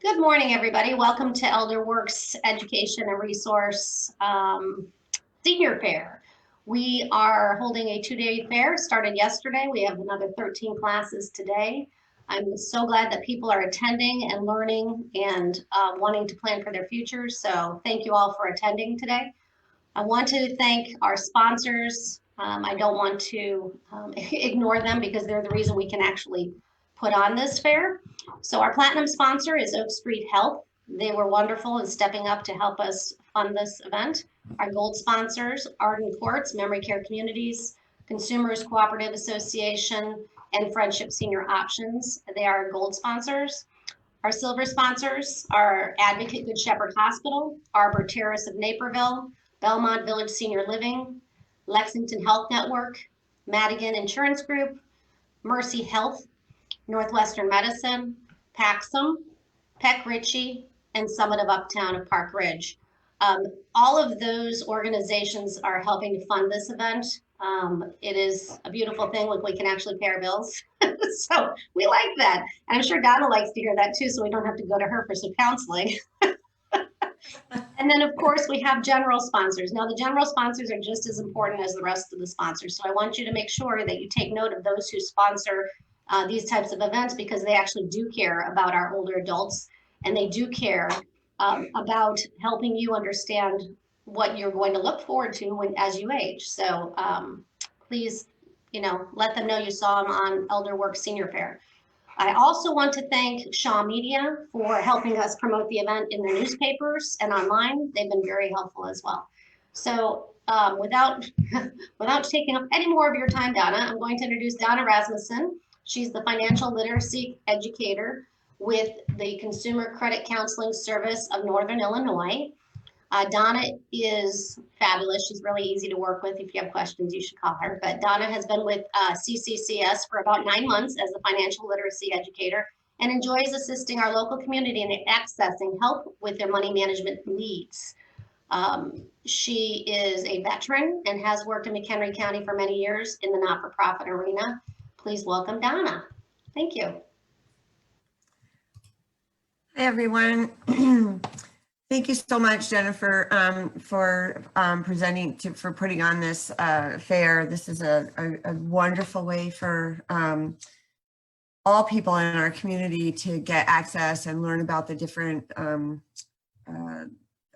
Good morning, everybody. Welcome to Elderwerks Education and Resource Senior Fair. We are holding a two-day fair, started yesterday. We have another 13 classes today. I'm so glad that people are attending and learning and wanting to plan for their futures. So thank you all for attending today. I want to thank our sponsors. I don't want to ignore them because they're the reason we can actually put on this fair. So our platinum sponsor is Oak Street Health. They were wonderful in stepping up to help us fund this event. Our gold sponsors, Arden Courts, Memory Care Communities, Consumers Cooperative Association, and Friendship Senior Options. They are gold sponsors. Our silver sponsors are Advocate Good Shepherd Hospital, Arbor Terrace of Naperville, Belmont Village Senior Living, Lexington Health Network, Madigan Insurance Group, Mercy Health, Northwestern Medicine, Paxum, Peck Ritchie, and Summit of Uptown of Park Ridge. All of those organizations are helping to fund this event. It is a beautiful thing. Look, we can actually pay our bills. So we like that. And I'm sure Donna likes to hear that too, so we don't have to go to her for some counseling. And then, of course, we have general sponsors. Now, the general sponsors are just as important as the rest of the sponsors. So I want you to make sure that you take note of those who sponsor these types of events because they actually do care about our older adults and they do care about helping you understand what you're going to look forward to as you age. So please, let them know you saw them on Elderworks Senior Fair. I also want to thank Shaw Media for helping us promote the event in their newspapers and online. They've been very helpful as well. So without taking up any more of your time, Donna, I'm going to introduce Donna Rasmussen. She's the financial literacy educator with the Consumer Credit Counseling Service of Northern Illinois. Donna is fabulous. She's really easy to work with. If you have questions, you should call her. But Donna has been with CCCS for about 9 months as a financial literacy educator and enjoys assisting our local community in accessing help with their money management needs. She is a veteran and has worked in McHenry County for many years in the not-for-profit arena. Please welcome Donna. Thank you. Hi, everyone. Thank you so much, Jennifer, for for putting on this fair. This is a wonderful way for all people in our community to get access and learn about the different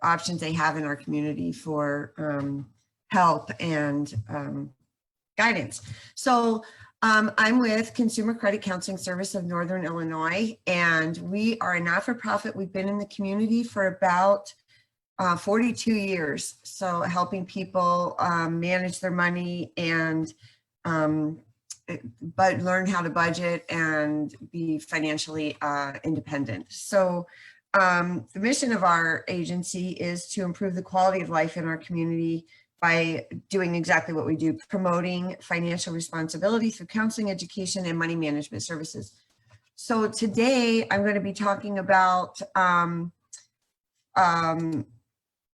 options they have in our community for help and guidance. So I'm with Consumer Credit Counseling Service of Northern Illinois, and we are a not-for-profit. We've been in the community for about 42 years. So helping people manage their money and but learn how to budget and be financially independent. So the mission of our agency is to improve the quality of life in our community by doing exactly what we do, promoting financial responsibility through counseling, education, and money management services. So today I'm going to be talking about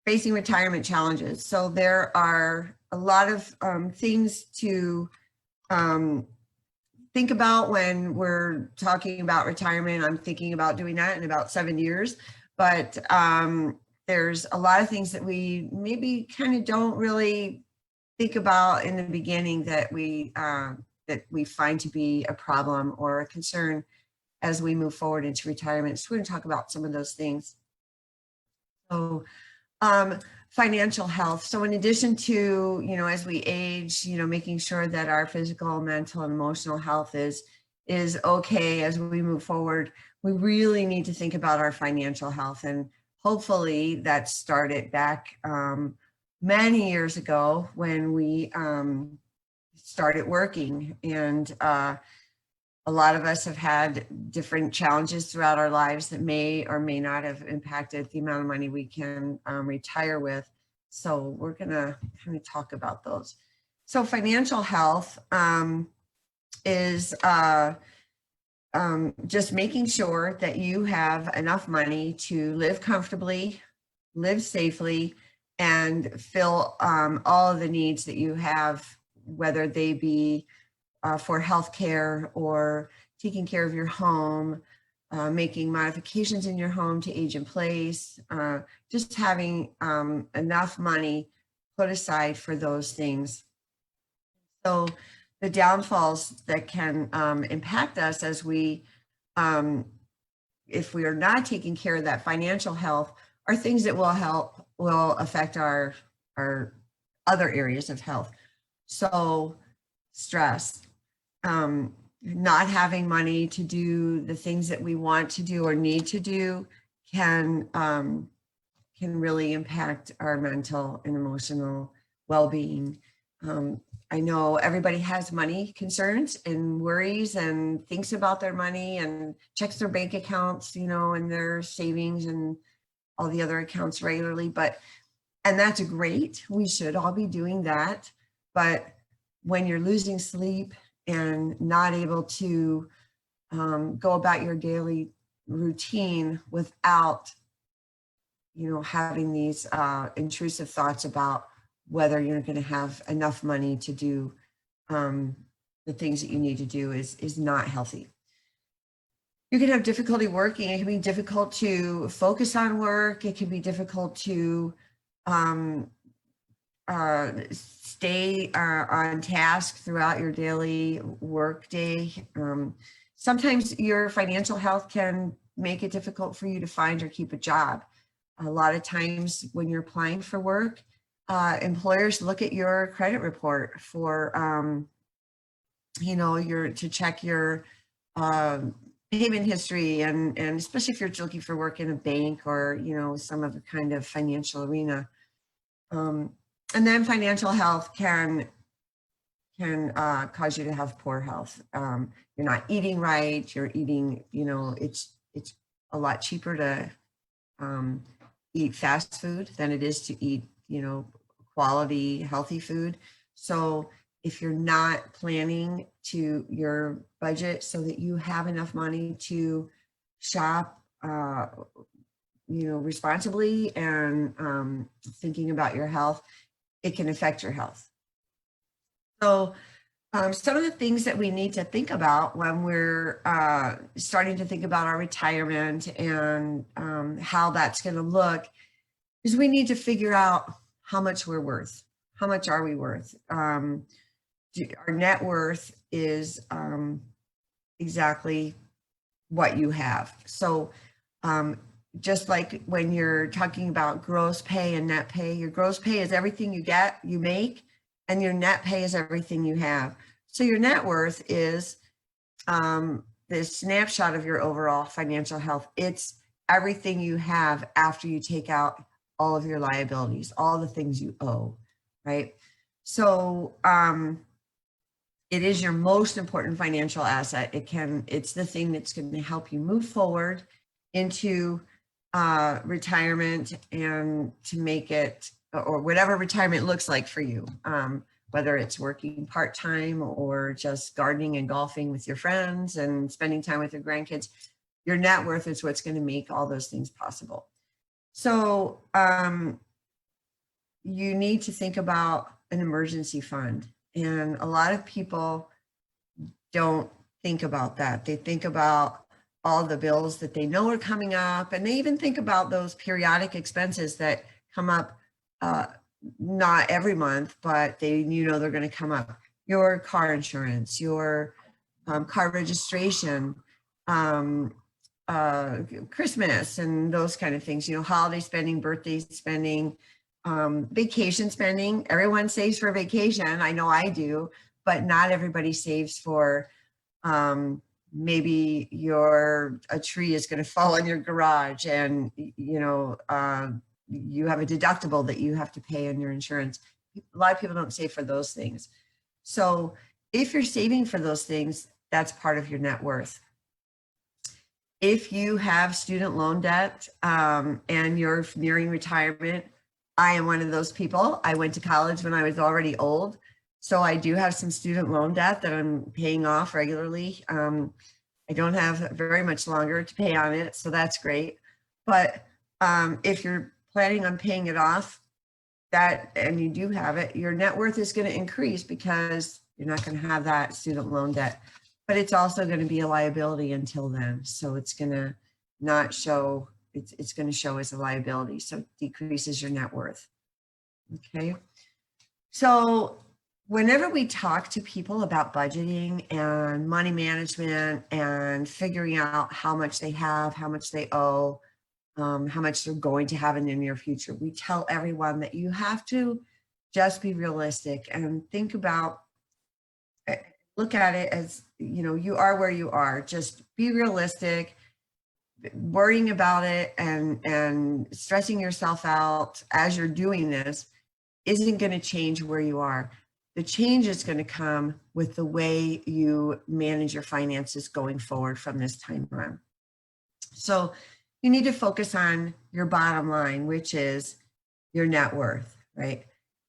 facing retirement challenges. So there are a lot of things to think about when we're talking about retirement. I'm thinking about doing that in about 7 years, but there's a lot of things that we maybe kind of don't really think about in the beginning that we find to be a problem or a concern as we move forward into retirement. So we're going to talk about some of those things. So financial health. So in addition to, as we age, making sure that our physical, mental, and emotional health is okay as we move forward, we really need to think about our financial health. And hopefully that started back many years ago when we started working. And a lot of us have had different challenges throughout our lives that may or may not have impacted the amount of money we can retire with. So we're gonna kind of talk about those. So financial health is just making sure that you have enough money to live comfortably, live safely, and fill all of the needs that you have, whether they be for healthcare or taking care of your home, making modifications in your home to age in place, just having enough money put aside for those things. So the downfalls that can impact us as we, if we are not taking care of that financial health, are things that will affect our other areas of health. So stress, not having money to do the things that we want to do or need to do can really impact our mental and emotional well-being. I know everybody has money concerns and worries and thinks about their money and checks their bank accounts, you know, and their savings and all the other accounts regularly, and that's great. We should all be doing that. But when you're losing sleep and not able to go about your daily routine without, you know, having these intrusive thoughts about whether you're going to have enough money to do the things that you need to do is not healthy. You can have difficulty working. It can be difficult to focus on work. It can be difficult to stay on task throughout your daily work day. Sometimes your financial health can make it difficult for you to find or keep a job. A lot of times when you're applying for work, employers look at your credit report for, you know, to check your payment history, and especially if you're looking for work in a bank or, you know, some other kind of financial arena. And then financial health can cause you to have poor health. You're not eating right. You're eating, you know, it's a lot cheaper to eat fast food than it is to eat, you know, quality, healthy food. So if you're not planning to your budget so that you have enough money to shop, you know, responsibly and thinking about your health, it can affect your health. So some of the things that we need to think about when we're starting to think about our retirement and how that's going to look is we need to figure out how much we're worth. How much are we worth? Our net worth is exactly what you have. So just like when you're talking about gross pay and net pay, your gross pay is everything you make, and your net pay is everything you have. So your net worth is the snapshot of your overall financial health. It's everything you have after you take out all of your liabilities, all the things you owe, right? So it is your most important financial asset. It's the thing that's going to help you move forward into retirement and to make it, or whatever retirement looks like for you, whether it's working part-time or just gardening and golfing with your friends and spending time with your grandkids. Your net worth is what's going to make all those things possible. So you need to think about an emergency fund. And a lot of people don't think about that. They think about all the bills that they know are coming up, and they even think about those periodic expenses that come up, not every month, but they're going to come up. Your car insurance, your car registration, Christmas and those kind of things, holiday spending, birthday spending, vacation spending. Everyone saves for vacation. I know I do, but not everybody saves for maybe a tree is going to fall in your garage and, you have a deductible that you have to pay on your insurance. A lot of people don't save for those things. So if you're saving for those things, that's part of your net worth. If you have student loan debt and you're nearing retirement, I am one of those people. I went to college when I was already old. So I do have some student loan debt that I'm paying off regularly. I don't have very much longer to pay on it, so that's great. But if you're planning on paying it off, and you do have it, your net worth is going to increase because you're not going to have that student loan debt. but it's also going to be a liability until then. So it's going to not show, it's going to show as a liability. So it decreases your net worth. Okay. So whenever we talk to people about budgeting and money management and figuring out how much they have, how much they owe, how much they're going to have in the near future, we tell everyone that you have to just be realistic and think about, look at it as, you know, you are where you are. Just be realistic. Worrying about it and stressing yourself out as you're doing this isn't going to change where you are. The change is going to come with the way you manage your finances going forward from this time on. So you need to focus on your bottom line, which is your net worth, right?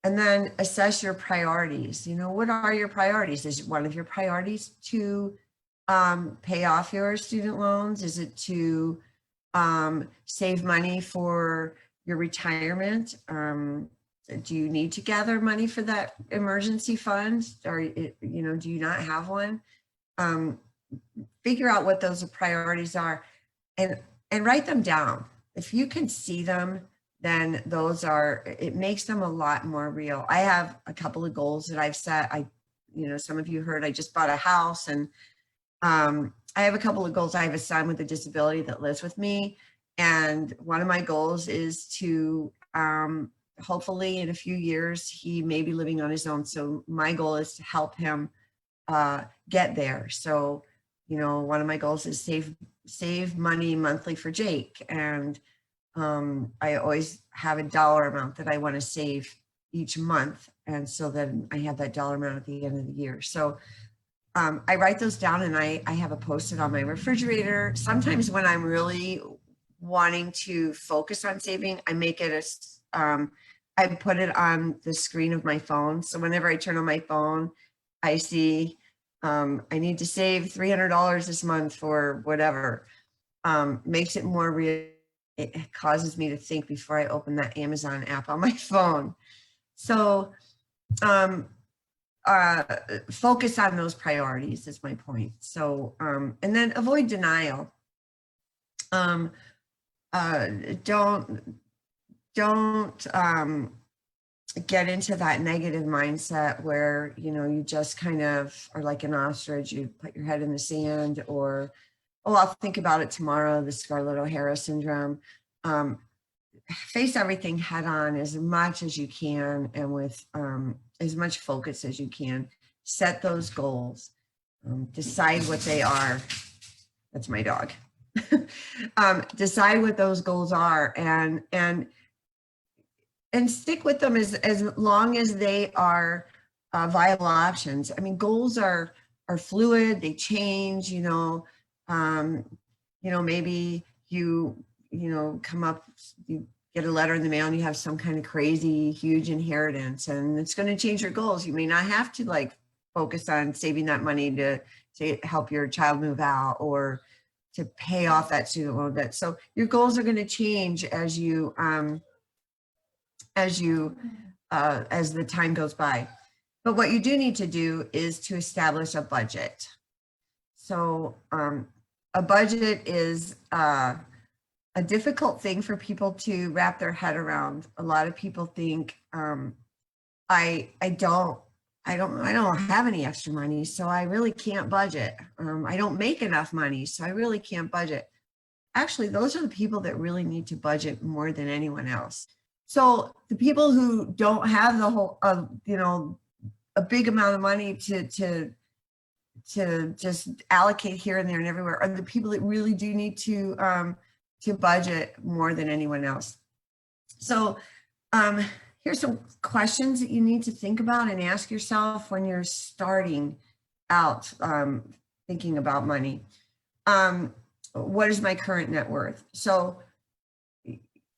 And then assess your priorities. You know, what are your priorities? Is one of your priorities to pay off your student loans? Is it to save money for your retirement? Do you need to gather money for that emergency fund? Or, you know, do you not have one? Figure out what those priorities are and write them down. If you can see them, then those are, it makes them a lot more real. I have a couple of goals that I've set. You know, some of you heard I just bought a house, and I have a couple of goals. I have a son with a disability that lives with me. And one of my goals is to, hopefully in a few years, he may be living on his own. So my goal is to help him get there. So, you know, one of my goals is save money monthly for Jake. And I always have a dollar amount that I want to save each month. And so then I have that dollar amount at the end of the year. So I write those down, and I have it posted on my refrigerator. Sometimes when I'm really wanting to focus on saving, I make it I put it on the screen of my phone. So whenever I turn on my phone, I see I need to save $300 this month for whatever. Makes it more real. It causes me to think before I open that Amazon app on my phone. So focus on those priorities is my point. So and then avoid denial. Don't get into that negative mindset where, you know, you just kind of are like an ostrich, you put your head in the sand, or, oh, I'll think about it tomorrow, the Scarlett O'Hara syndrome. Face everything head on as much as you can, and with as much focus as you can. Set those goals. Decide what they are. That's my dog. Decide what those goals are, and stick with them as long as they are viable options. I mean, goals are fluid. They change. You know, maybe you come up, you get a letter in the mail and you have some kind of crazy huge inheritance, and it's going to change your goals. You may not have to like focus on saving that money to help your child move out or to pay off that student loan debt. So your goals are going to change as the time goes by. But what you do need to do is to establish a budget. So a budget is a difficult thing for people to wrap their head around. A lot of people think, I don't have any extra money, so I really can't budget. I don't make enough money, so I really can't budget. Actually, those are the people that really need to budget more than anyone else. So the people who don't have the whole, a big amount of money to just allocate here and there and everywhere are the people that really do need to budget more than anyone else. So here's some questions that you need to think about and ask yourself when you're starting out thinking about money. What is my current net worth? So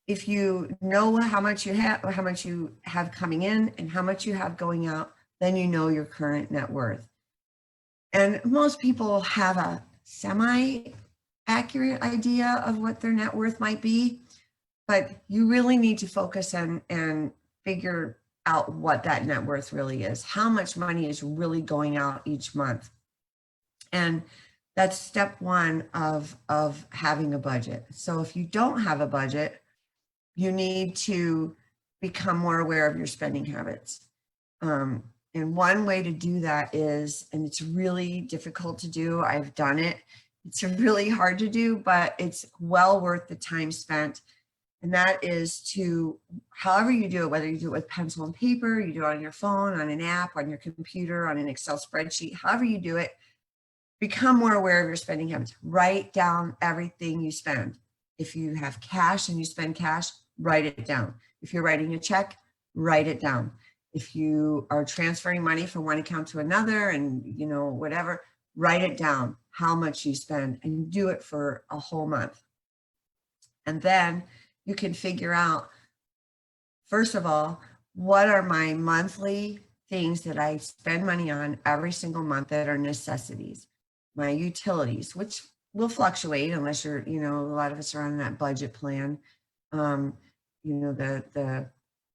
if you know how much you have coming in and how much you have going out, then you know your current net worth. And most people have a semi-accurate idea of what their net worth might be, but you really need to focus and figure out what that net worth really is. How much money is really going out each month? And that's step one of having a budget. So if you don't have a budget, you need to become more aware of your spending habits. And one way to do that is, and it's really difficult to do, I've done it. It's really hard to do, but it's well worth the time spent. And that is to, however you do it, whether you do it with pencil and paper, you do it on your phone, on an app, on your computer, on an Excel spreadsheet, however you do it, become more aware of your spending habits. Write down everything you spend. If you have cash and you spend cash, write it down. If you're writing a check, write it down. If you are transferring money from one account to another and, you know, whatever, write it down, how much you spend, and do it for a whole month. And then you can figure out, first of all, what are my monthly things that I spend money on every single month that are necessities? My utilities, which will fluctuate unless you're, you know, a lot of us are on that budget plan. You know,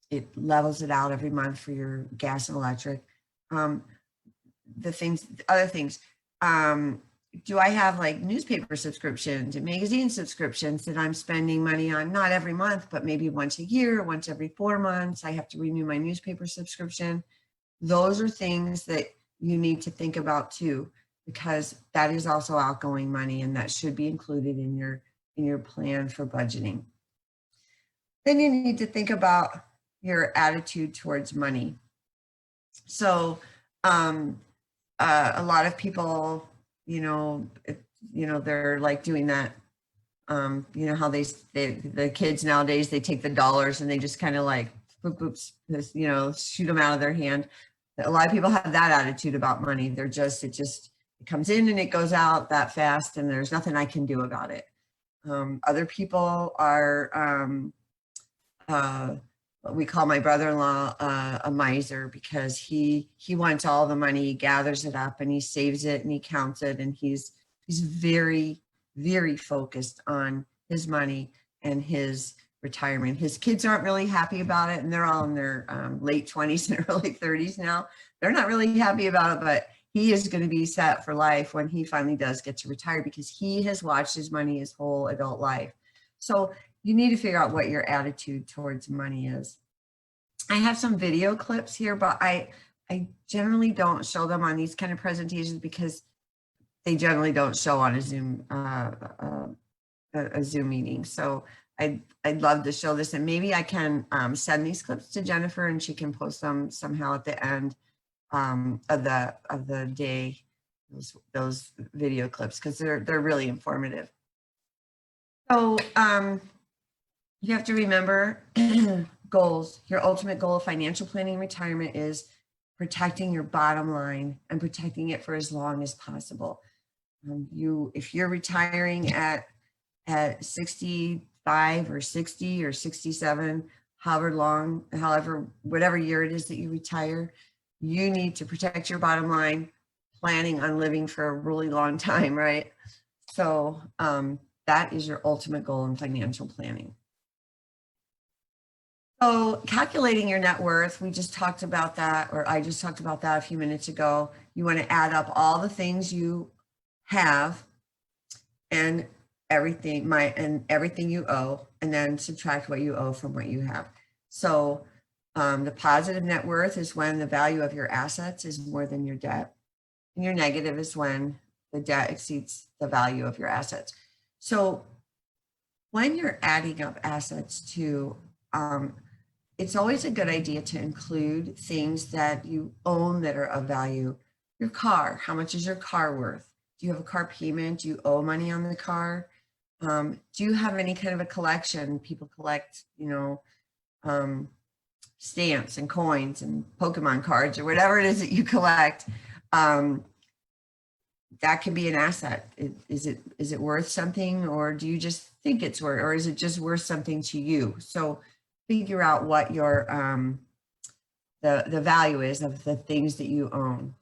it levels it out every month for your gas and electric. Other things, do I have like newspaper subscriptions and magazine subscriptions that I'm spending money on, not every month, but maybe once a year, once every 4 months, I have to renew my newspaper subscription. Those are things that you need to think about too, because that is also outgoing money and that should be included in your plan for budgeting. Then you need to think about your attitude towards money. So a lot of people, they're like doing that. You know how the kids nowadays, they take the dollars and they just kind of like boop, shoot them out of their hand. A lot of people have that attitude about money. It comes in and it goes out that fast, and there's nothing I can do about it. Other people are, we call my brother-in-law a miser, because he wants all the money, he gathers it up and he saves it and he counts it, and he's very, very focused on his money and his retirement. His kids aren't really happy about it, and they're all in their late 20s and early 30s now. They're not really happy about it, but he is going to be set for life when he finally does get to retire, because he has watched his money his whole adult life. So you need to figure out what your attitude towards money is. I have some video clips here, but I generally don't show them on these kind of presentations because they generally don't show on a Zoom meeting. So I'd love to show this, and maybe I can send these clips to Jennifer and she can post them somehow at the end of the day, those video clips, because they're really informative. So you have to remember goals. Your ultimate goal of financial planning and retirement is protecting your bottom line and protecting it for as long as possible. If you're retiring at 65 or 60 or 67, whatever year it is that you retire, you need to protect your bottom line, planning on living for a really long time, right? So that is your ultimate goal in financial planning. So calculating your net worth, we just talked about that, or I just talked about that a few minutes ago. You want to add up all the things you have and everything you owe, and then subtract what you owe from what you have. So the positive net worth is when the value of your assets is more than your debt, and your negative is when the debt exceeds the value of your assets. So when you're adding up assets to, it's always a good idea to include things that you own that are of value. Your car, how much is your car worth? Do you have a car payment? Do you owe money on the car? Do you have any kind of a collection? People collect, stamps and coins and Pokemon cards or whatever it is that you collect. That can be an asset. Is it worth something, or do you just think it's worth, or is it just worth something to you? So figure out what your the value is of the things that you own.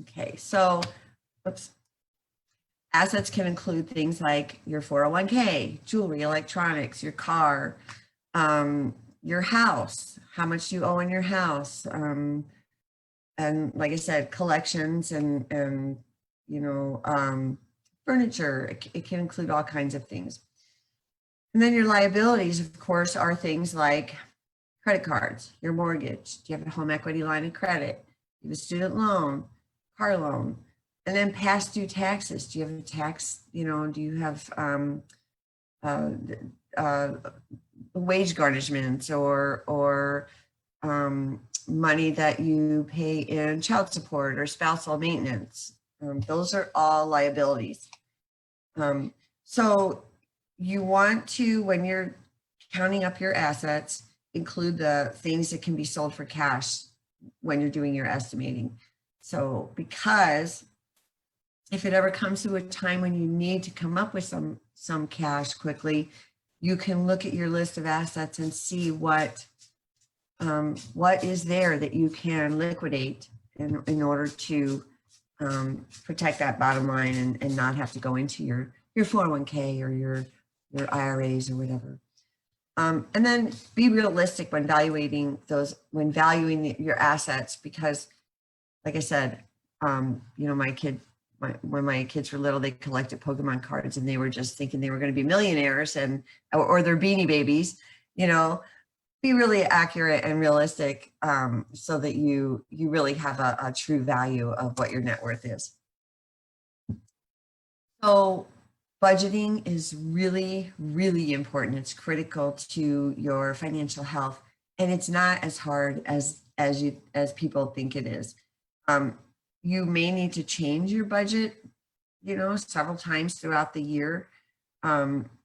Okay, so assets can include things like your 401k, jewelry, electronics, your car, your house, how much you owe in your house, and like I said, collections and furniture. It can include all kinds of things. And then your liabilities, of course, are things like credit cards, your mortgage. Do you have a home equity line of credit? Do you have a student loan, car loan? And then past due taxes. Do you have a tax, do you have uh, uh, wage garnishments or money that you pay in child support or spousal maintenance? Those are all liabilities. So you want to, when you're counting up your assets, include the things that can be sold for cash when you're doing your estimating. So because if it ever comes to a time when you need to come up with some cash quickly, you can look at your list of assets and see what is there that you can liquidate in order to protect that bottom line and not have to go into your 401k or your IRAs or whatever. And then be realistic when valuing your assets, because like I said, when my kids were little, they collected Pokemon cards and they were just thinking they were going to be millionaires or they're Beanie Babies, be really accurate and realistic so that you really have a true value of what your net worth is. So budgeting is really, really important. It's critical to your financial health, and it's not as hard as people think it is. You may need to change your budget, several times throughout the year,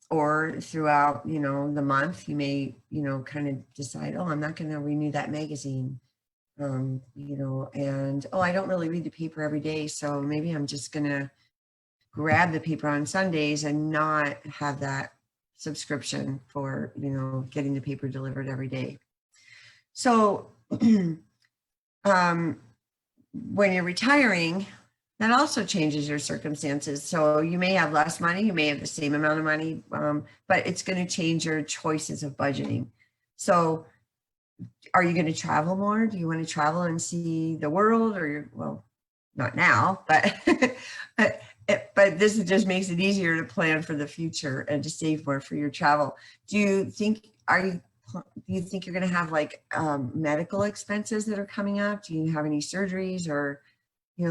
or throughout, the month. You may, kind of decide, oh, I'm not going to renew that magazine, and I don't really read the paper every day, so maybe I'm just going to grab the paper on Sundays and not have that subscription for, getting the paper delivered every day. So when you're retiring, that also changes your circumstances. So you may have less money, you may have the same amount of money, but it's going to change your choices of budgeting. So are you going to travel more? Do you want to travel and see the world? Well, not now, but but this just makes it easier to plan for the future and to save more for your travel. Do you think you're going to have like medical expenses that are coming up? Do you have any surgeries or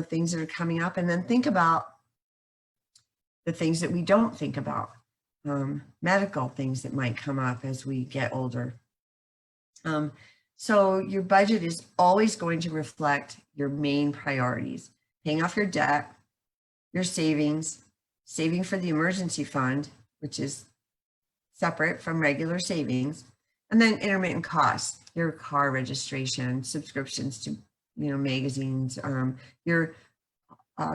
things that are coming up? And then think about the things that we don't think about, medical things that might come up as we get older. So your budget is always going to reflect your main priorities: paying off your debt, your savings, saving for the emergency fund, which is separate from regular savings, and then intermittent costs, your car registration, subscriptions to magazines, your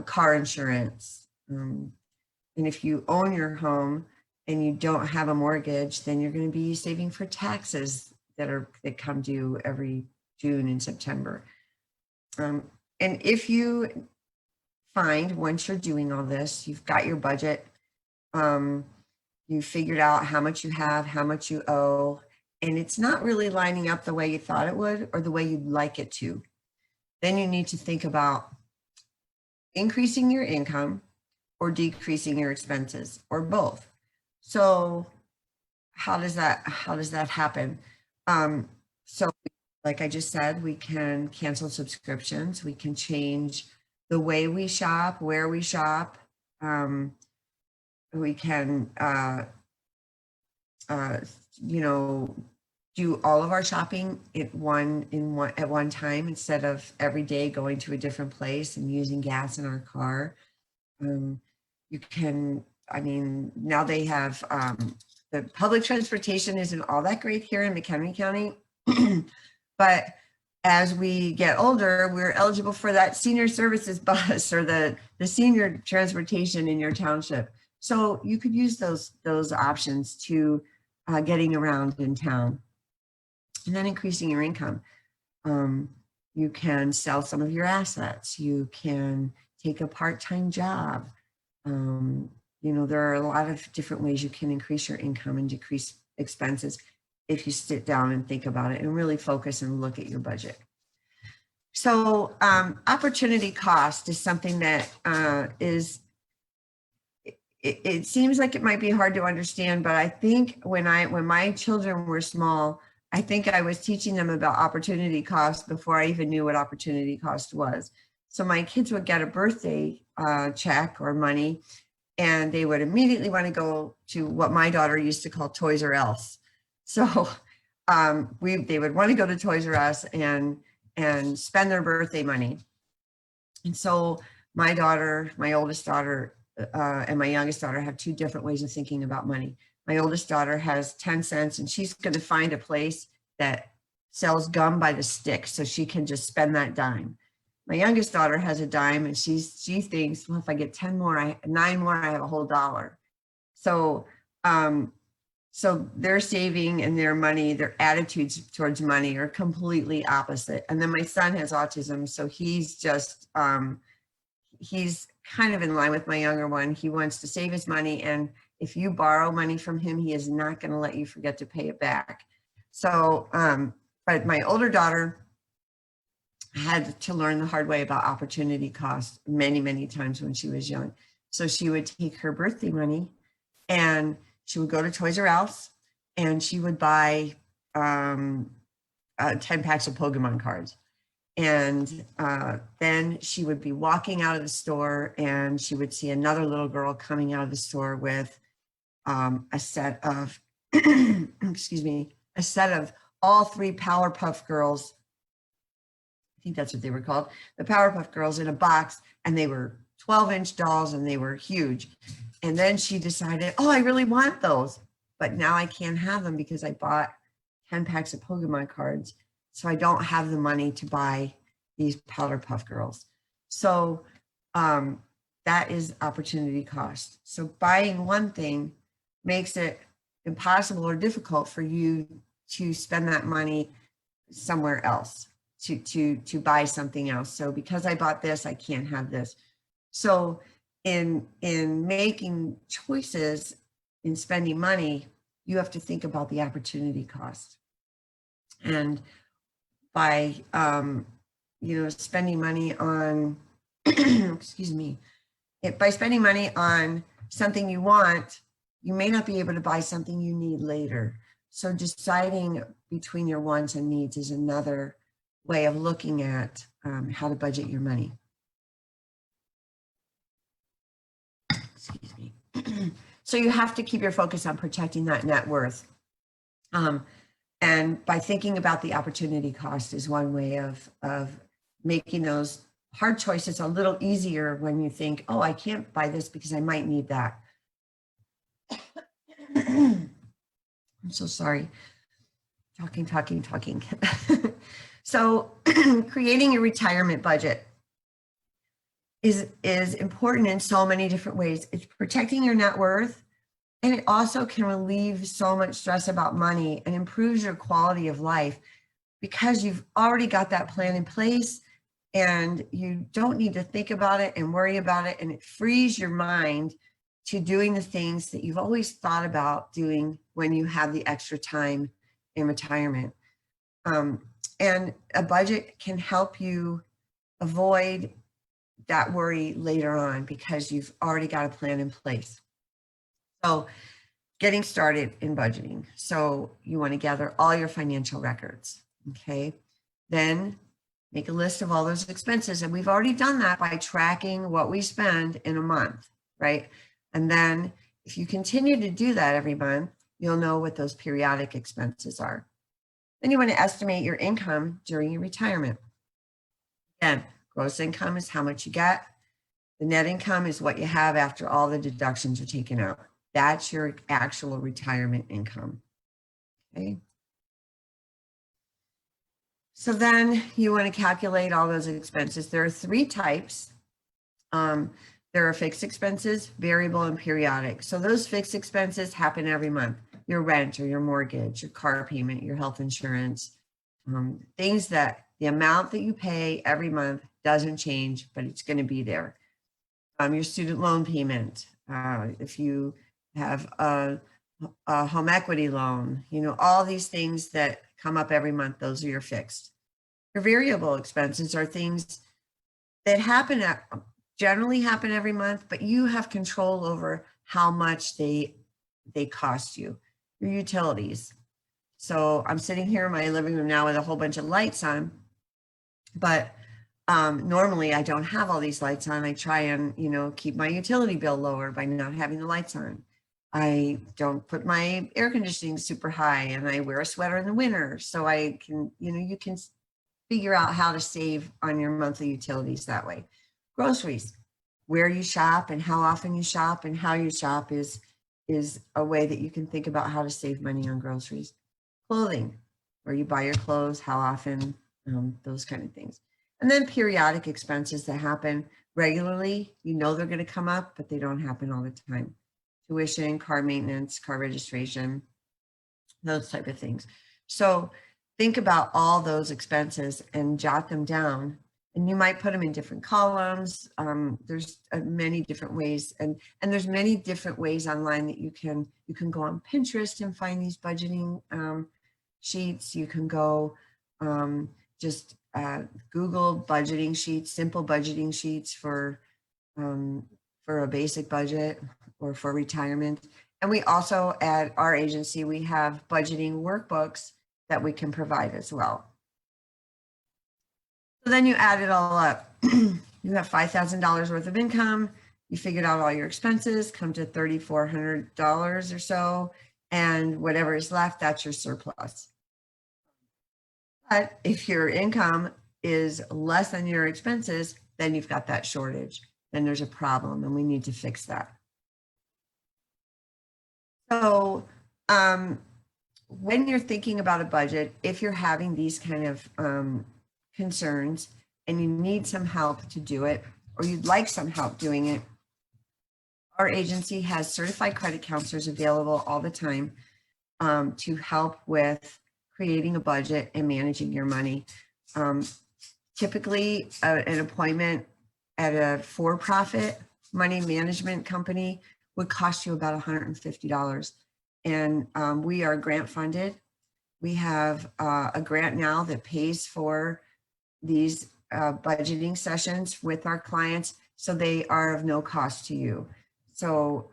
car insurance. And if you own your home and you don't have a mortgage, then you're going to be saving for taxes that come due every June and September. And if you find, once you're doing all this, you've got your budget, you figured out how much you have, how much you owe, and it's not really lining up the way you thought it would or the way you'd like it to, then you need to think about increasing your income or decreasing your expenses, or both. So how does that happen? So like I just said, we can cancel subscriptions. We can change the way we shop, where we shop. We can, do all of our shopping at one time instead of every day going to a different place and using gas in our car. You can, now they have, the public transportation isn't all that great here in McHenry County, but as we get older, we're eligible for that senior services bus or the senior transportation in your township. So you could use those options to getting around in town. And then increasing your income. You can sell some of your assets. You can take a part-time job. There are a lot of different ways you can increase your income and decrease expenses if you sit down and think about it and really focus and look at your budget. So opportunity cost is something that it seems like it might be hard to understand, but I think when my children were small, I think I was teaching them about opportunity cost before I even knew what opportunity cost was. So my kids would get a birthday check or money, and they would immediately want to go to what my daughter used to call Toys R Us. So they would want to go to Toys R Us and spend their birthday money. And so my daughter, my oldest daughter, and my youngest daughter have two different ways of thinking about money. My oldest daughter has 10 cents and she's going to find a place that sells gum by the stick so she can just spend that dime. My youngest daughter has a dime and she thinks, well, if I get 10 more, 9 more, I have a whole dollar. So, so their saving and their money, their attitudes towards money are completely opposite. And then my son has autism, so he's just, he's kind of in line with my younger one. He wants to save his money, and if you borrow money from him, he is not going to let you forget to pay it back. So, but my older daughter had to learn the hard way about opportunity cost many, many times when she was young. So she would take her birthday money and she would go to Toys R Us and she would buy 10 packs of Pokemon cards. And then she would be walking out of the store and she would see another little girl coming out of the store with a set of, excuse me, a set of all 3 Powerpuff Girls. I think that's what they were called, the Powerpuff Girls, in a box, and they were 12-inch dolls and they were huge. And then she decided, oh, I really want those, but now I can't have them because I bought 10 packs of Pokemon cards. So I don't have the money to buy these Powerpuff Girls. So that is opportunity cost. So buying one thing makes it impossible or difficult for you to spend that money somewhere else, to buy something else. So because I bought this, I can't have this. So in making choices, in spending money, you have to think about the opportunity cost. And by spending money on excuse me, by spending money on something you want, you may not be able to buy something you need later. So deciding between your wants and needs is another way of looking at how to budget your money. Excuse me. So you have to keep your focus on protecting that net worth. And by thinking about the opportunity cost is one way of making those hard choices a little easier when you think, oh, I can't buy this because I might need that. I'm so sorry. Talking. So creating a retirement budget is important in so many different ways. It's protecting your net worth, and it also can relieve so much stress about money and improves your quality of life because you've already got that plan in place and you don't need to think about it and worry about it. And it frees your mind to doing the things that you've always thought about doing when you have the extra time in retirement. And a budget can help you avoid that worry later on because you've already got a plan in place. So getting started in budgeting. So you want to gather all your financial records, okay? Then make a list of all those expenses. And we've already done that by tracking what we spend in a month, right? And then if you continue to do that every month, you'll know what those periodic expenses are. Then you want to estimate your income during your retirement. Again, gross income is how much you get. The net income is what you have after all the deductions are taken out. That's your actual retirement income, okay? So then you want to calculate all those expenses. There are 3 types. There are fixed expenses, variable, and periodic. So those fixed expenses happen every month. Your rent or your mortgage, your car payment, your health insurance, things that the amount that you pay every month doesn't change, but it's going to be there. Your student loan payment, if you have a home equity loan, all these things that come up every month, those are your fixed. Your variable expenses are things that generally happen every month, but you have control over how much they cost you. Your utilities. So I'm sitting here in my living room now with a whole bunch of lights on, but normally I don't have all these lights on. I try and, keep my utility bill lower by not having the lights on. I don't put my air conditioning super high, and I wear a sweater in the winter. So I can, you can figure out how to save on your monthly utilities that way. Groceries, where you shop and how often you shop and how you shop is a way that you can think about how to save money on groceries. Clothing, where you buy your clothes, how often, those kind of things. And then periodic expenses that happen regularly, they're going to come up, but they don't happen all the time. Tuition, car maintenance, car registration, those type of things. So think about all those expenses and jot them down. And you might put them in different columns. There's many different ways, and there's many different ways online that you can go on Pinterest and find these budgeting sheets. You can go just Google budgeting sheets, simple budgeting sheets for a basic budget or for retirement. And we also, at our agency, we have budgeting workbooks that we can provide as well. So then you add it all up. You have $5,000 worth of income. You figured out all your expenses, come to $3,400 or so, and whatever is left, that's your surplus. But if your income is less than your expenses, then you've got that shortage. Then there's a problem, and we need to fix that. So when you're thinking about a budget, if you're having these kind of concerns and you need some help to do it, or you'd like some help doing it, our agency has certified credit counselors available all the time to help with creating a budget and managing your money. Typically, an appointment at a for-profit money management company would cost you about $150. And we are grant funded. We have a grant now that pays for these budgeting sessions with our clients, so they are of no cost to you. So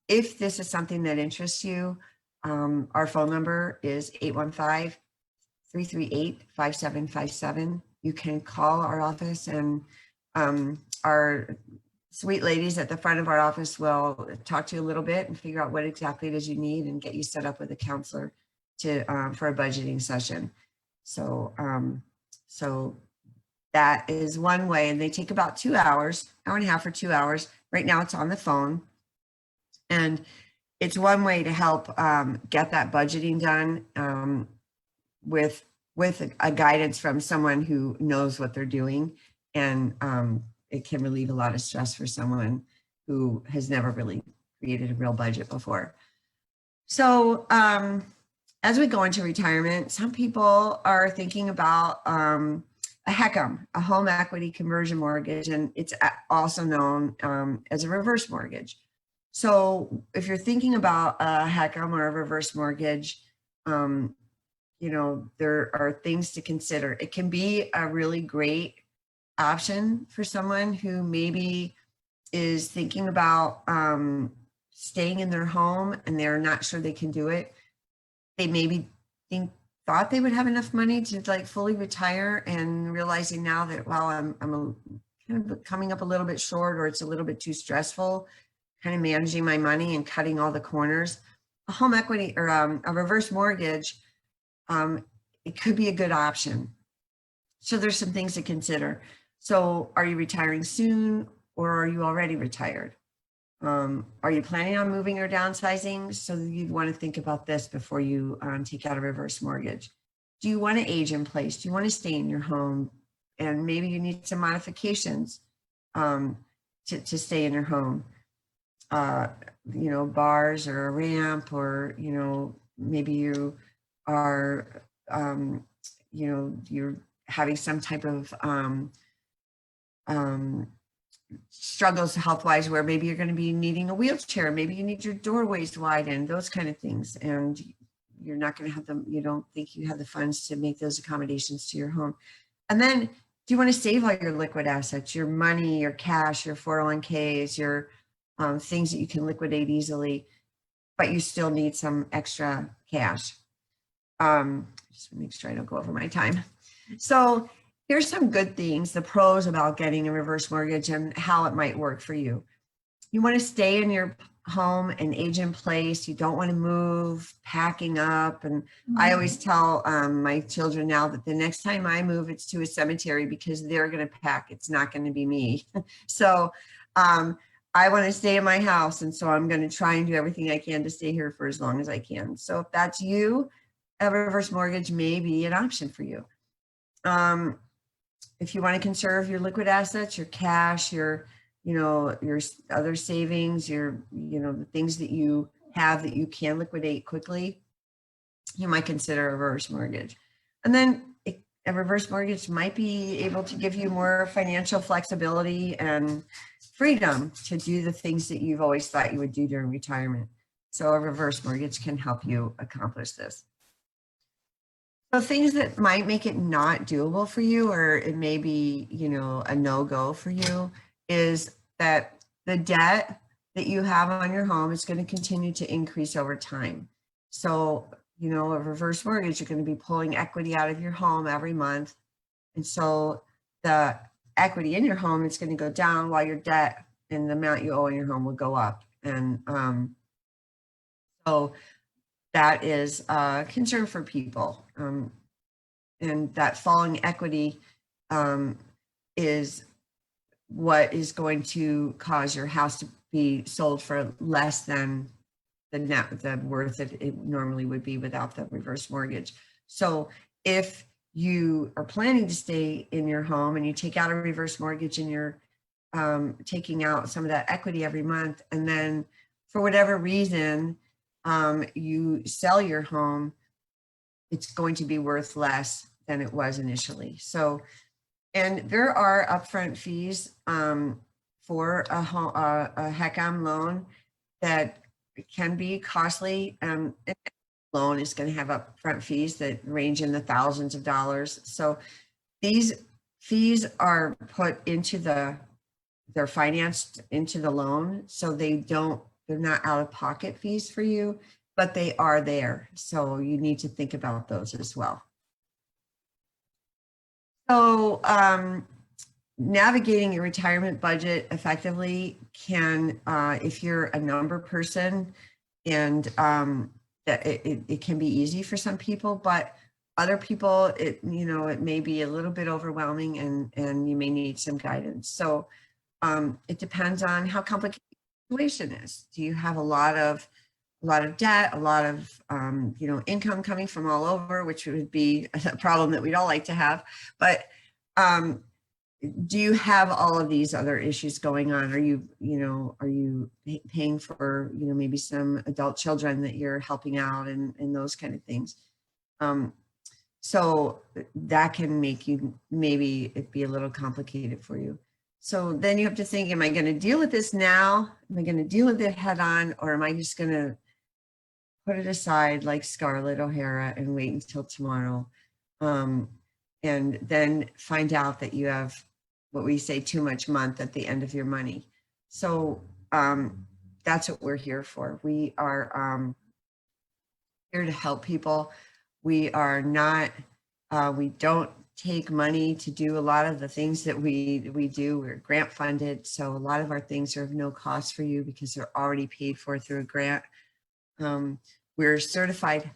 if this is something that interests you, our phone number is 815-338-5757. You can call our office, and our sweet ladies at the front of our office will talk to you a little bit and figure out what exactly it is you need and get you set up with a counselor for a budgeting session. So that is one way, and they take about 2 hours, hour and a half or 2 hours. Right now it's on the phone, and it's one way to help get that budgeting done with a guidance from someone who knows what they're doing, and it can relieve a lot of stress for someone who has never really created a real budget before. So as we go into retirement, some people are thinking about a HECM, a home equity conversion mortgage, and it's also known as a reverse mortgage. So if you're thinking about a HECM or a reverse mortgage, there are things to consider. It can be a really great option for someone who maybe is thinking about staying in their home and they're not sure they can do it. They maybe thought they would have enough money to like fully retire, and realizing now that, well, I'm kind of coming up a little bit short, or it's a little bit too stressful, kind of managing my money and cutting all the corners. A home equity or a reverse mortgage, it could be a good option. So there's some things to consider. So are you retiring soon, or are you already retired? Are you planning on moving or downsizing? So you'd want to think about this before you take out a reverse mortgage. Do you want to age in place? Do you want to stay in your home? And maybe you need some modifications to stay in your home. Bars or a ramp, or, maybe you are, you're having some type of struggles health-wise, where maybe you're going to be needing a wheelchair, maybe you need your doorways widened, those kind of things, and you're not going to have them, you don't think you have the funds to make those accommodations to your home. And then do you want to save all your liquid assets, your money, your cash, your 401ks, your things that you can liquidate easily, but you still need some extra cash? Just make sure I don't go over my time. So here's some good things, the pros about getting a reverse mortgage and how it might work for you. You want to stay in your home and age in place. You don't want to move, packing up. And I always tell my children now that the next time I move, it's to a cemetery because they're going to pack. It's not going to be me. So I want to stay in my house. And so I'm going to try and do everything I can to stay here for as long as I can. So if that's you, a reverse mortgage may be an option for you. If you want to conserve your liquid assets, your cash, your other savings, the things that you have that you can liquidate quickly, you might consider a reverse mortgage. And then a reverse mortgage might be able to give you more financial flexibility and freedom to do the things that you've always thought you would do during retirement. So a reverse mortgage can help you accomplish this. So things that might make it not doable for you, or it may be, a no-go for you, is that the debt that you have on your home is going to continue to increase over time. So, a reverse mortgage, you're going to be pulling equity out of your home every month. And so the equity in your home is going to go down while your debt and the amount you owe in your home will go up. And so that is a concern for people. And that falling equity is what is going to cause your house to be sold for less than the worth that it normally would be without the reverse mortgage. So if you are planning to stay in your home and you take out a reverse mortgage and you're taking out some of that equity every month, and then for whatever reason you sell your home, it's going to be worth less than it was initially. So, and there are upfront fees for a HECM loan that can be costly. Loan is going to have upfront fees that range in the thousands of dollars. So these fees are put into they're financed into the loan. So they're not out of pocket fees for you, but they are there. So you need to think about those as well. So navigating your retirement budget effectively can, if you're a number person, and it can be easy for some people, but other people, it may be a little bit overwhelming, and you may need some guidance. So it depends on how complicated the situation is. Do you have a lot of debt, a lot of income coming from all over, which would be a problem that we'd all like to have, but do you have all of these other issues going on? Are you paying for maybe some adult children that you're helping out and those kind of things? So that can make you maybe it be a little complicated for you. So then you have to think, am I going to deal with this now? Am I going to deal with it head on, or am I just going to put it aside like Scarlett O'Hara and wait until tomorrow? And then find out that you have what we say too much month at the end of your money. So that's what we're here for. We are here to help people. We are not, we don't take money to do a lot of the things that we do. We're grant funded. So a lot of our things are of no cost for you because they're already paid for through a grant. We're certified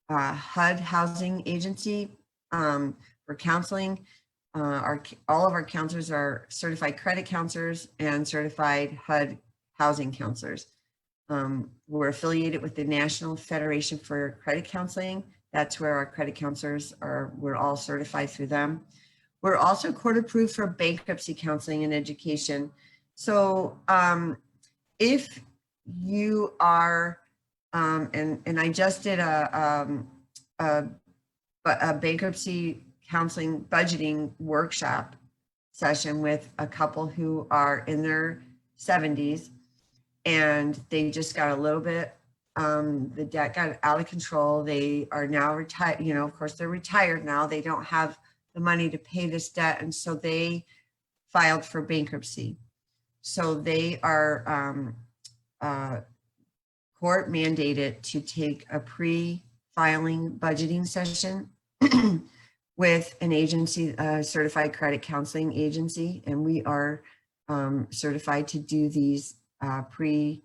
HUD housing agency for counseling. All of our counselors are certified credit counselors and certified HUD housing counselors. We're affiliated with the National Federation for Credit Counseling. That's where our credit counselors are. We're all certified through them. We're also court approved for bankruptcy counseling and education. So if you are, and I just did a bankruptcy counseling budgeting workshop session with a couple who are in their 70s, and they just got a little bit, the debt got out of control. They are now retired, of course they're retired now. They don't have the money to pay this debt. And so they filed for bankruptcy. So they are court mandated to take a pre-filing budgeting session with an agency, a certified credit counseling agency. And we are certified to do these pre-filing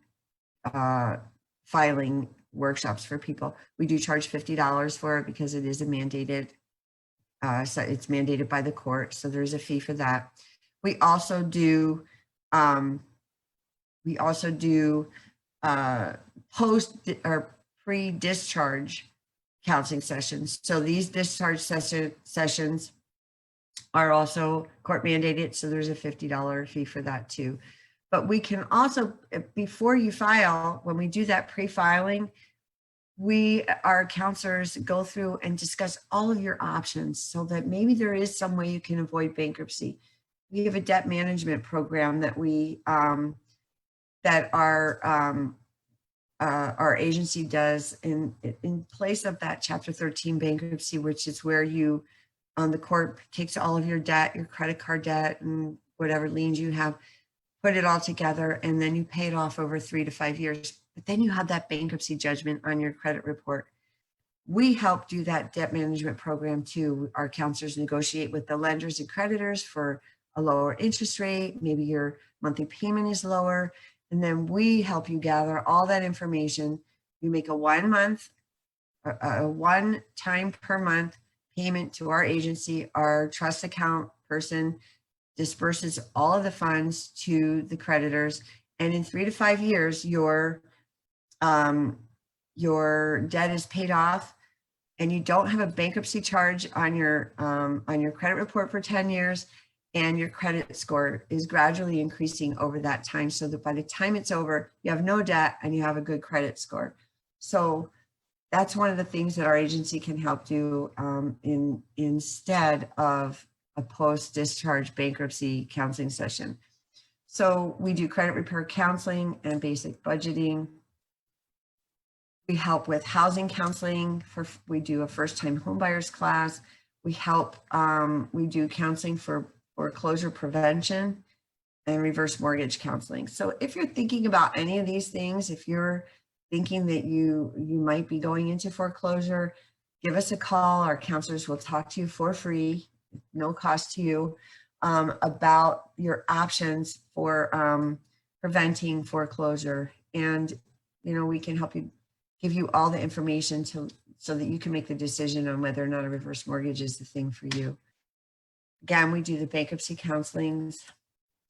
workshops for people. We do charge $50 for it because it is a mandated, so it's mandated by the court. So there's a fee for that. We also do post or pre-discharge counseling sessions. So these discharge sessions are also court mandated. So there's a $50 fee for that too. But we can also, before you file, when we do that pre-filing, our counselors go through and discuss all of your options so that maybe there is some way you can avoid bankruptcy. We have a debt management program that that our agency does in place of that Chapter 13 bankruptcy, which is where the court takes all of your debt, your credit card debt, and whatever liens you have, put it all together, and then you pay it off over 3 to 5 years. But then you have that bankruptcy judgment on your credit report. We help do that debt management program too. Our counselors negotiate with the lenders and creditors for a lower interest rate. Maybe your monthly payment is lower. And then we help you gather all that information. You make a one time per month payment to our agency. Our trust account person disperses all of the funds to the creditors. And in 3 to 5 years, your debt is paid off, and you don't have a bankruptcy charge on your credit report for 10 years. And your credit score is gradually increasing over that time, so that by the time it's over, you have no debt and you have a good credit score. So that's one of the things that our agency can help do instead of a post-discharge bankruptcy counseling session. So we do credit repair counseling and basic budgeting. We help with housing counseling. We do a first-time homebuyers class. We do counseling for foreclosure prevention and reverse mortgage counseling. So if you're thinking about any of these things, if you're thinking that you might be going into foreclosure, give us a call. Our counselors will talk to you for free, no cost to you, about your options for preventing foreclosure. And, we can help you, give you all the information so that you can make the decision on whether or not a reverse mortgage is the thing for you. Again, we do the bankruptcy counselings,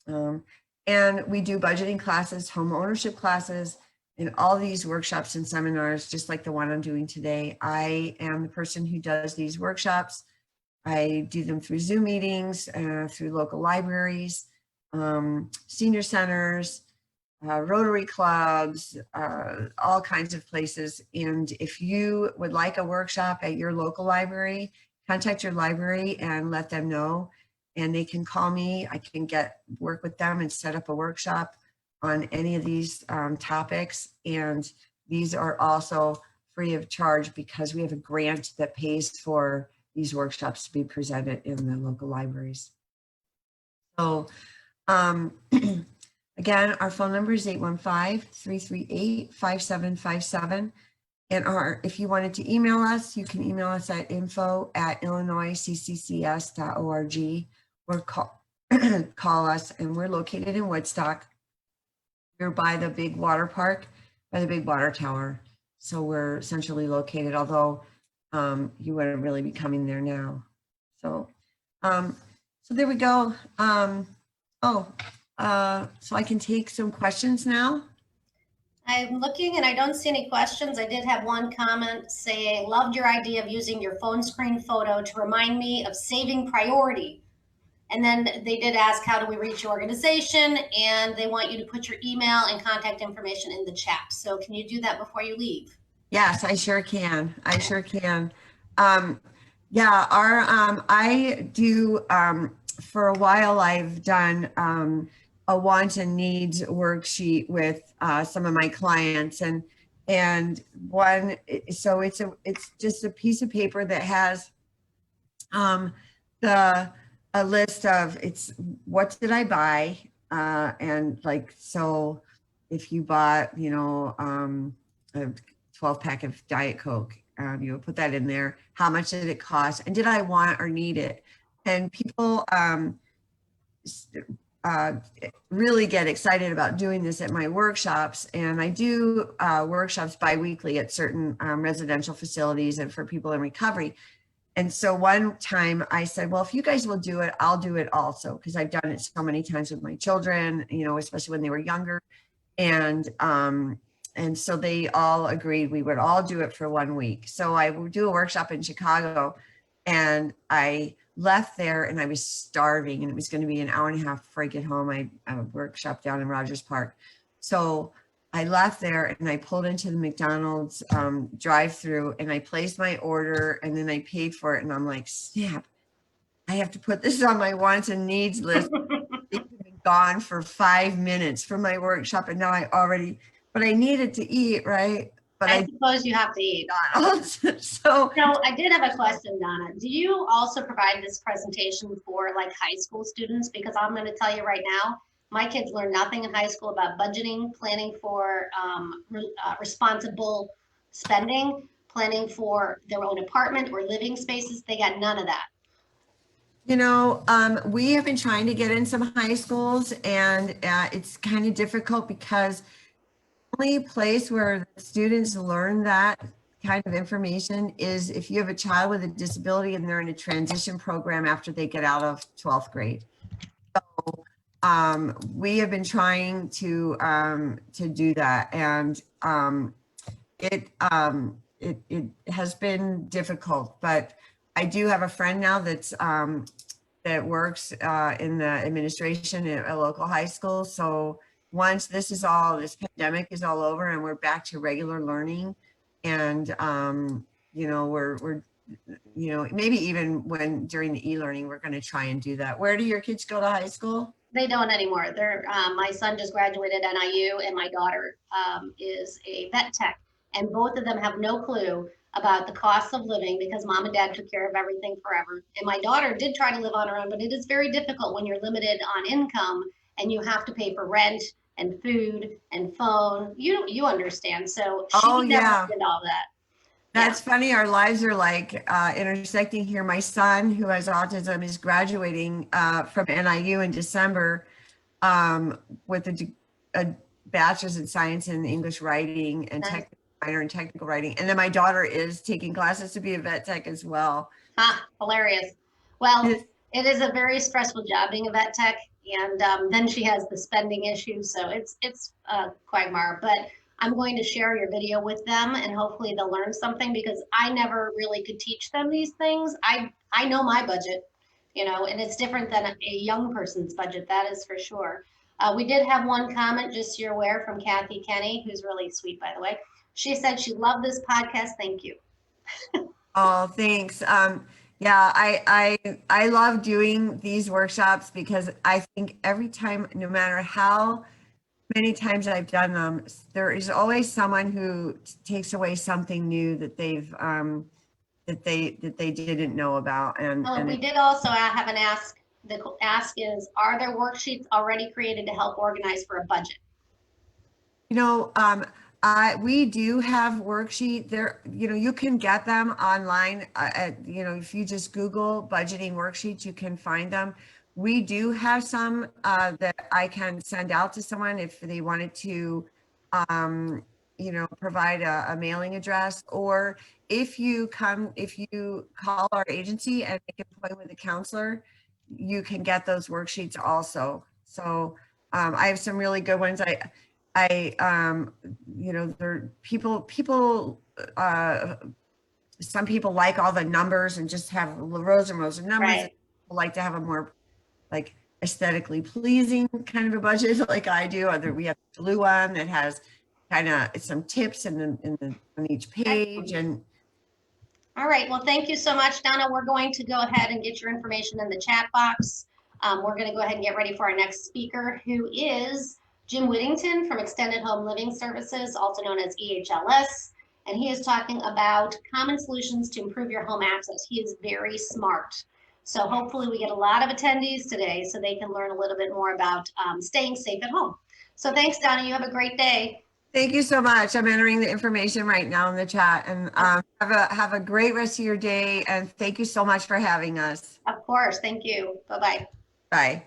and we do budgeting classes, home ownership classes, and all these workshops and seminars, just like the one I'm doing today. I am the person who does these workshops. I do them through Zoom meetings, through local libraries, senior centers, Rotary clubs, all kinds of places. And if you would like a workshop at your local library, contact your library and let them know, and they can call me. I can work with them and set up a workshop on any of these topics. And these are also free of charge because we have a grant that pays for these workshops to be presented in the local libraries. So again, our phone number is 815-338-5757. And if you wanted to email us, you can email us at info@illinoiscccs.org or call us. And we're located in Woodstock. We're by the big water park, by the big water tower. So we're centrally located, although you wouldn't really be coming there now. So, so there we go. So I can take some questions now. I'm looking and I don't see any questions. I did have one comment saying, loved your idea of using your phone screen photo to remind me of saving priority. And then they did ask, how do we reach your organization? And they want you to put your email and contact information in the chat. So can you do that before you leave? Yes, I sure can. I sure can. Yeah, I do, for a while I've done a wants and needs worksheet with some of my clients, and so it's just a piece of paper that has the a list of it's what did I buy, and like so if you bought a 12 pack of Diet Coke, you would put that in there. How much did it cost, and did I want or need it? And people uh, really get excited about doing this at my workshops, and I do workshops biweekly at certain residential facilities and for people in recovery. And so one time I said, well, if you guys will do it, I'll do it also, because I've done it so many times with my children, especially when they were younger. And so they all agreed we would all do it for 1 week. So I would do a workshop in Chicago, and I left there and I was starving, and it was going to be an hour and a half before I get home. I have a workshop down in Rogers Park. So I left there and I pulled into the McDonald's drive-through, and I placed my order, and then I paid for it. And I'm like, snap, I have to put this on my wants and needs list. It's been gone for 5 minutes from my workshop, and now but I needed to eat, right? But I suppose you have to eat. McDonald's. So I did have a question, Donna. Do you also provide this presentation for like high school students? Because I'm going to tell you right now, my kids learn nothing in high school about budgeting, planning for responsible spending, planning for their own apartment or living spaces. They got none of that. We have been trying to get in some high schools, and it's kind of difficult because the only place where the students learn that kind of information is if you have a child with a disability and they're in a transition program after they get out of 12th grade. So we have been trying to do that, and it has been difficult, but I do have a friend now that works in the administration at a local high school. So once this pandemic is all over and we're back to regular learning, and we're maybe even when during the e-learning, we're going to try and do that. Where do your kids go to high school? They don't anymore. My son just graduated NIU, and my daughter is a vet tech, and both of them have no clue about the cost of living because mom and dad took care of everything forever. And my daughter did try to live on her own, but it is very difficult when you're limited on income and you have to pay for rent and food and phone. You understand. So she never did all that. That's funny. Our lives are like intersecting here. My son, who has autism, is graduating from NIU in December with a bachelor's in science in English writing and minor in technical writing. And then my daughter is taking classes to be a vet tech as well. Hilarious. Well, it is a very stressful job being a vet tech. And then she has the spending issue. So it's a quagmire. But I'm going to share your video with them, and hopefully they'll learn something, because I never really could teach them these things. I know my budget, and it's different than a young person's budget. That is for sure. We did have one comment, just so you're aware, from Kathy Kenny, who's really sweet, by the way. She said she loved this podcast. Thank you. Oh, thanks. Yeah, I love doing these workshops because I think every time, no matter how many times I've done them, there is always someone who takes away something new that that they didn't know about. And we did also have an ask. The ask is, are there worksheets already created to help organize for a budget? We do have worksheet there. You can get them online. If you just Google budgeting worksheets, you can find them. We do have some that I can send out to someone if they wanted to, provide a mailing address, or if you call our agency and make an appointment with a counselor, you can get those worksheets also. So I have some really good ones. There people, some people like all the numbers and just have rows and rows of numbers. Right. People like to have a more like aesthetically pleasing kind of a budget like I do. We have a blue one that has kind of some tips on each page. And all right, well, thank you so much, Donna. We're going to go ahead and get your information in the chat box. We're going to go ahead and get ready for our next speaker, who is Jim Whittington from Extended Home Living Services, also known as EHLS. And he is talking about common solutions to improve your home access. He is very smart. So hopefully we get a lot of attendees today so they can learn a little bit more about staying safe at home. So thanks, Donna. You have a great day. Thank you so much. I'm entering the information right now in the chat, and have a great rest of your day. And thank you so much for having us. Of course. Thank you. Bye-bye. Bye.